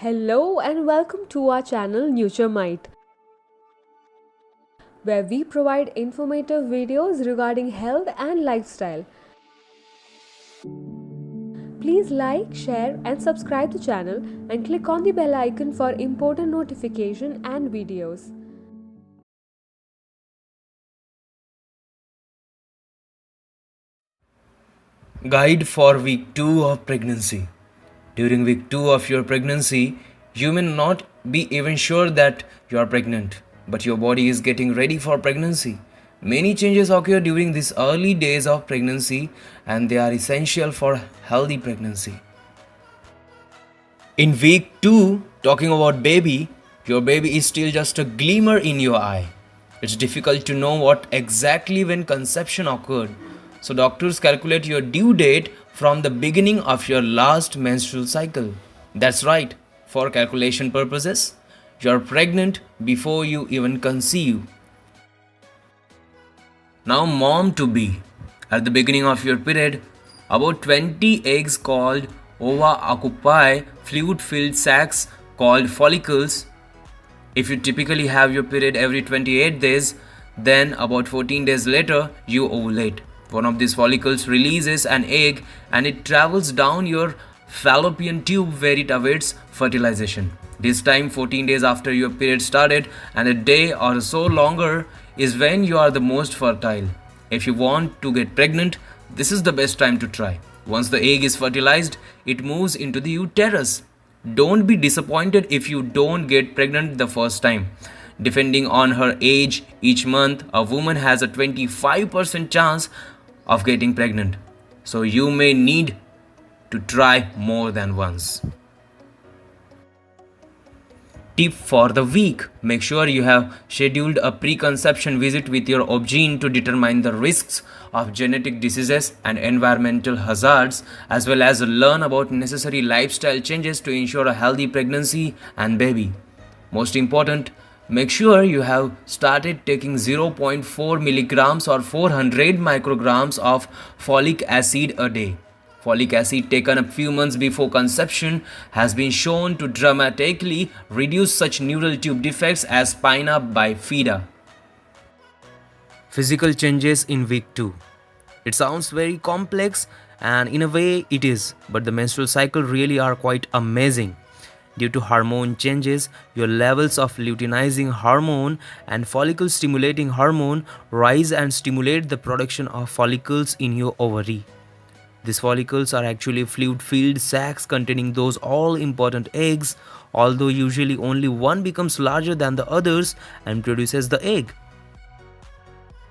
Hello and welcome to our channel NutureMite, where we provide informative videos regarding health and lifestyle. Please like, share and subscribe the channel and click on the bell icon for important notification and videos. Guide for week 2 of pregnancy. During week 2 of your pregnancy, you may not be even sure that you are pregnant, but your body is getting ready for pregnancy. Many changes occur during these early days of pregnancy and they are essential for healthy pregnancy. In week 2, talking about baby, your baby is still just a glimmer in your eye. It's difficult to know what exactly when conception occurred. So doctors calculate your due date from the beginning of your last menstrual cycle. That's right, for calculation purposes, you're pregnant before you even conceive. Now, mom to be. At the beginning of your period, about 20 eggs called ova occupy fluid filled sacs called follicles. If you typically have your period every 28 days, then about 14 days later, you ovulate. One of these follicles releases an egg and it travels down your fallopian tube where it awaits fertilization. This time, 14 days after your period started, and a day or so longer is when you are the most fertile. If you want to get pregnant, this is the best time to try. Once the egg is fertilized, it moves into the uterus. Don't be disappointed if you don't get pregnant the first time. Depending on her age, each month a woman has a 25% chance of getting pregnant. So you may need to try more than once. Tip for the week: make sure you have scheduled a preconception visit with your OB/GYN to determine the risks of genetic diseases and environmental hazards, as well as learn about necessary lifestyle changes to ensure a healthy pregnancy and baby. Most important, make sure you have started taking 0.4 milligrams or 400 micrograms of folic acid a day. Folic acid taken a few months before conception has been shown to dramatically reduce such neural tube defects as spina bifida. Physical changes in week 2. It sounds very complex, and in a way it is, but the menstrual cycle really are quite amazing. Due to hormone changes, your levels of luteinizing hormone and follicle stimulating hormone rise and stimulate the production of follicles in your ovary. These follicles are actually fluid-filled sacs containing those all-important eggs, although usually only one becomes larger than the others and produces the egg.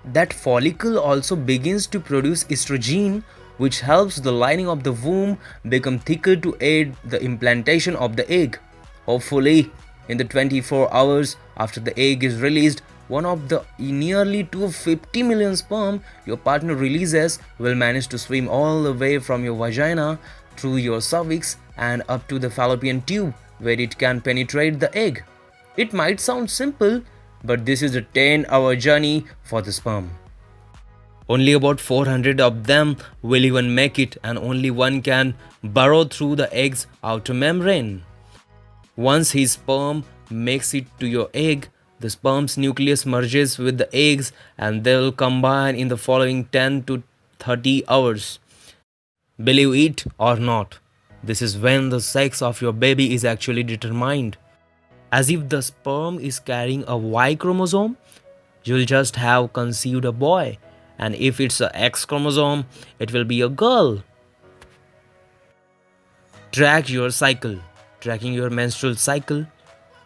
That follicle also begins to produce estrogen, which helps the lining of the womb become thicker to aid the implantation of the egg. Hopefully, in the 24 hours after the egg is released, one of the nearly 250 million sperm your partner releases will manage to swim all the way from your vagina through your cervix and up to the fallopian tube where it can penetrate the egg. It might sound simple, but this is a 10-hour journey for the sperm. Only about 400 of them will even make it, and only one can burrow through the egg's outer membrane. Once his sperm makes it to your egg, the sperm's nucleus merges with the eggs and they'll combine in the following 10 to 30 hours. Believe it or not, this is when the sex of your baby is actually determined. As if the sperm is carrying a Y chromosome, you'll just have conceived a boy, and if it's a X chromosome, it will be a girl. Track your cycle. Tracking your menstrual cycle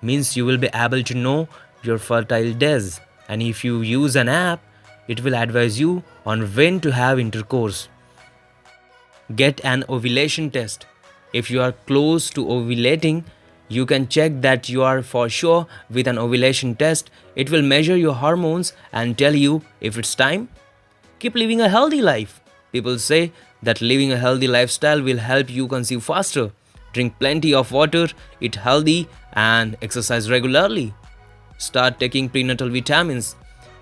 means you will be able to know your fertile days, and if you use an app, it will advise you on when to have intercourse. Get an ovulation test. If you are close to ovulating, you can check that you are for sure with an ovulation test. It will measure your hormones and tell you if it's time. Keep living a healthy life. People say that living a healthy lifestyle will help you conceive faster. Drink plenty of water, eat healthy, and exercise regularly. Start taking prenatal vitamins.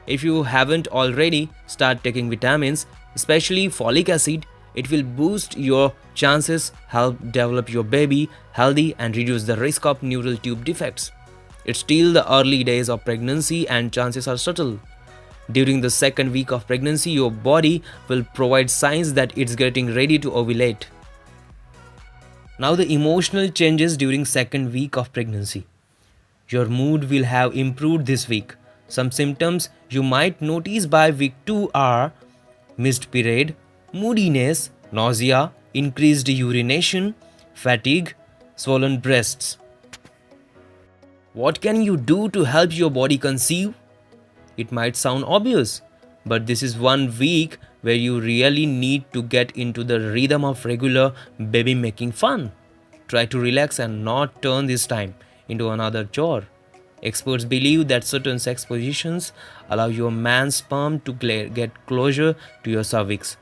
If you haven't already, start taking vitamins, especially folic acid. It will boost your chances, help develop your baby healthy, and reduce the risk of neural tube defects. It's still the early days of pregnancy and chances are subtle. During the second week of pregnancy, your body will provide signs that it's getting ready to ovulate. Now the emotional changes during second week of pregnancy. Your mood will have improved this week. Some symptoms you might notice by week 2 are missed period, moodiness, nausea, increased urination, fatigue, swollen breasts. What can you do to help your body conceive? It might sound obvious, but this is 1 week where you really need to get into the rhythm of regular baby making fun. Try to relax and not turn this time into another chore. Experts believe that certain sex positions allow your man's sperm to get closer to your cervix.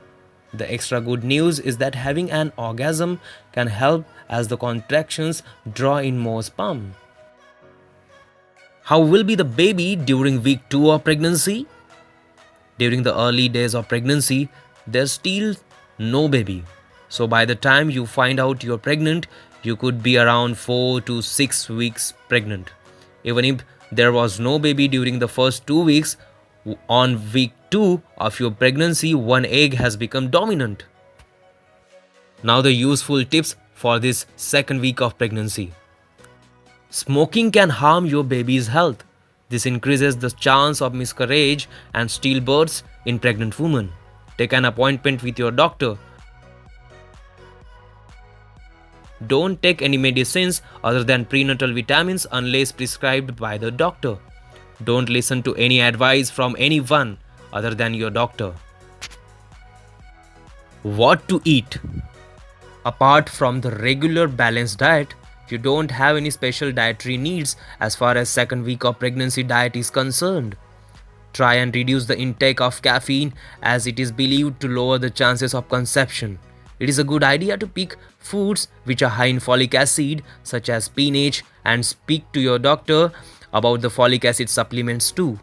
The extra good news is that having an orgasm can help as the contractions draw in more sperm. How will be the baby during week 2 of pregnancy? During the early days of pregnancy, there's still no baby. So by the time you find out you're pregnant, you could be around 4 to 6 weeks pregnant. Even if there was no baby during the first 2 weeks, on week 2 of your pregnancy, one egg has become dominant. Now the useful tips for this second week of pregnancy. Smoking can harm your baby's health. This increases the chance of miscarriage and stillbirths in pregnant women. Take an appointment with your doctor. Don't take any medicines other than prenatal vitamins unless prescribed by the doctor. Don't listen to any advice from anyone other than your doctor. What to eat? Apart from the regular balanced diet, you don't have any special dietary needs as far as second week of pregnancy diet is concerned. Try and reduce the intake of caffeine as it is believed to lower the chances of conception. It is a good idea to pick foods which are high in folic acid such as spinach and speak to your doctor about the folic acid supplements too.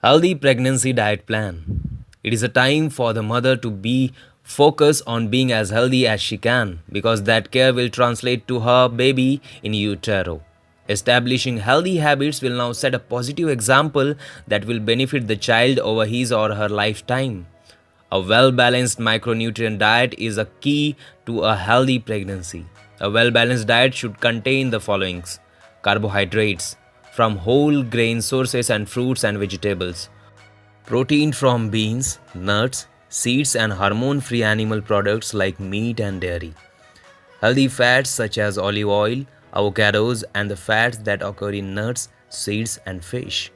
Healthy pregnancy diet plan. It is a time for the mother to be focused on being as healthy as she can because that care will translate to her baby in utero. Establishing healthy habits will now set a positive example that will benefit the child over his or her lifetime. A well-balanced micronutrient diet is a key to a healthy pregnancy. A well-balanced diet should contain the followings: carbohydrates from whole grain sources and fruits and vegetables, protein from beans, nuts, seeds and hormone-free animal products like meat and dairy, healthy fats such as olive oil, avocados and the fats that occur in nuts, seeds and fish.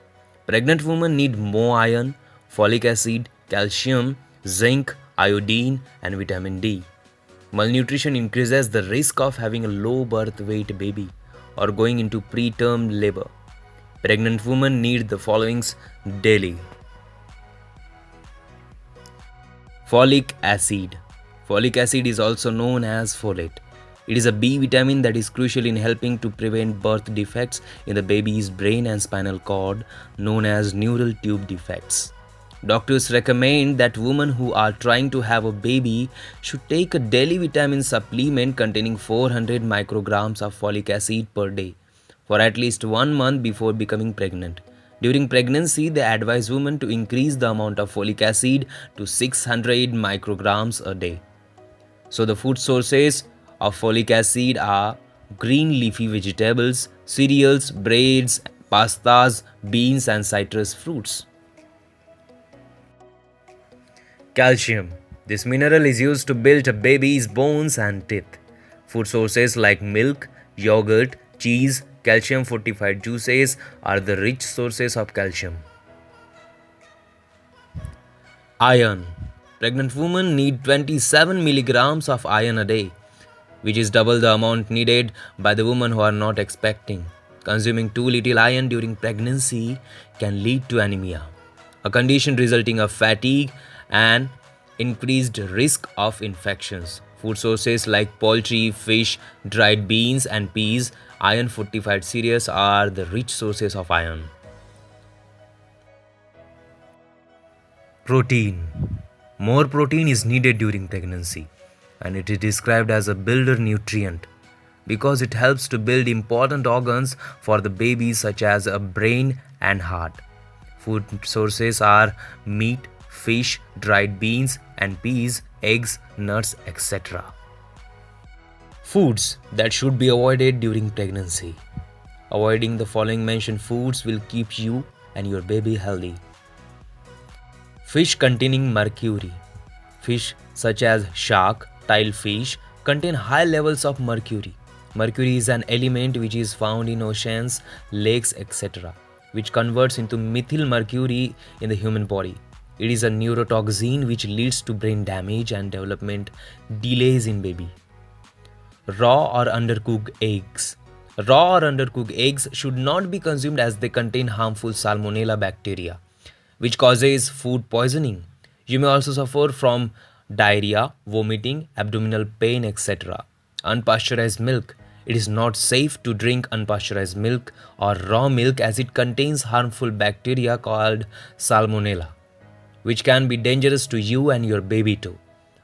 Pregnant women need more iron, folic acid, calcium, zinc, iodine and vitamin D. Malnutrition increases the risk of having a low birth weight baby or going into preterm labor. Pregnant women need the followings daily. Folic acid. Folic acid is also known as folate. It is a B vitamin that is crucial in helping to prevent birth defects in the baby's brain and spinal cord, known as neural tube defects. Doctors recommend that women who are trying to have a baby should take a daily vitamin supplement containing 400 micrograms of folic acid per day for at least 1 month before becoming pregnant. During pregnancy, they advise women to increase the amount of folic acid to 600 micrograms a day. So the food sources of folic acid are green leafy vegetables, cereals, breads, pastas, beans and citrus fruits. Calcium. This mineral is used to build a baby's bones and teeth. Food sources like milk, yogurt, cheese, calcium fortified juices are the rich sources of calcium. Iron. Pregnant women need 27 milligrams of iron a day, which is double the amount needed by the women who are not expecting. Consuming too little iron during pregnancy can lead to anemia, a condition resulting in fatigue and increased risk of infections. Food sources like poultry, fish, dried beans and peas, iron fortified cereals are the rich sources of iron. Protein. More protein is needed during pregnancy, and it is described as a builder nutrient because it helps to build important organs for the baby, such as a brain and heart. Food sources are meat, fish, dried beans and peas, eggs, nuts, etc. Foods that should be avoided during pregnancy. Avoiding the following mentioned foods will keep you and your baby healthy. Fish containing mercury. Fish such as shark, tilefish contain high levels of mercury. Mercury is an element which is found in oceans, lakes, etc., which converts into methyl mercury in the human body. It is a neurotoxin which leads to brain damage and development delays in baby. Raw or undercooked eggs. Raw or undercooked eggs should not be consumed as they contain harmful salmonella bacteria, which causes food poisoning. You may also suffer from diarrhea, vomiting, abdominal pain, etc. Unpasteurized milk. It is not safe to drink unpasteurized milk or raw milk as it contains harmful bacteria called salmonella, which can be dangerous to you and your baby too.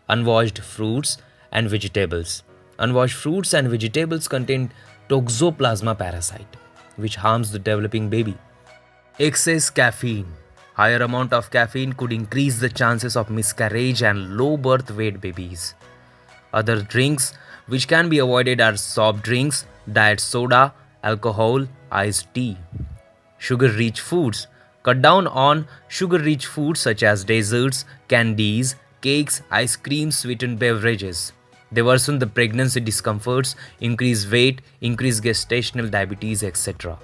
Unwashed fruits and vegetables. Unwashed fruits and vegetables contain toxoplasma parasite, which harms the developing baby. Excess caffeine. Higher amount of caffeine could increase the chances of miscarriage and low birth weight babies. Other drinks which can be avoided are soft drinks, diet soda, alcohol, iced tea. Sugar-rich foods. Cut down on sugar-rich foods such as desserts, candies, cakes, ice cream, sweetened beverages. They worsen the pregnancy discomforts, increase weight, increase gestational diabetes, etc.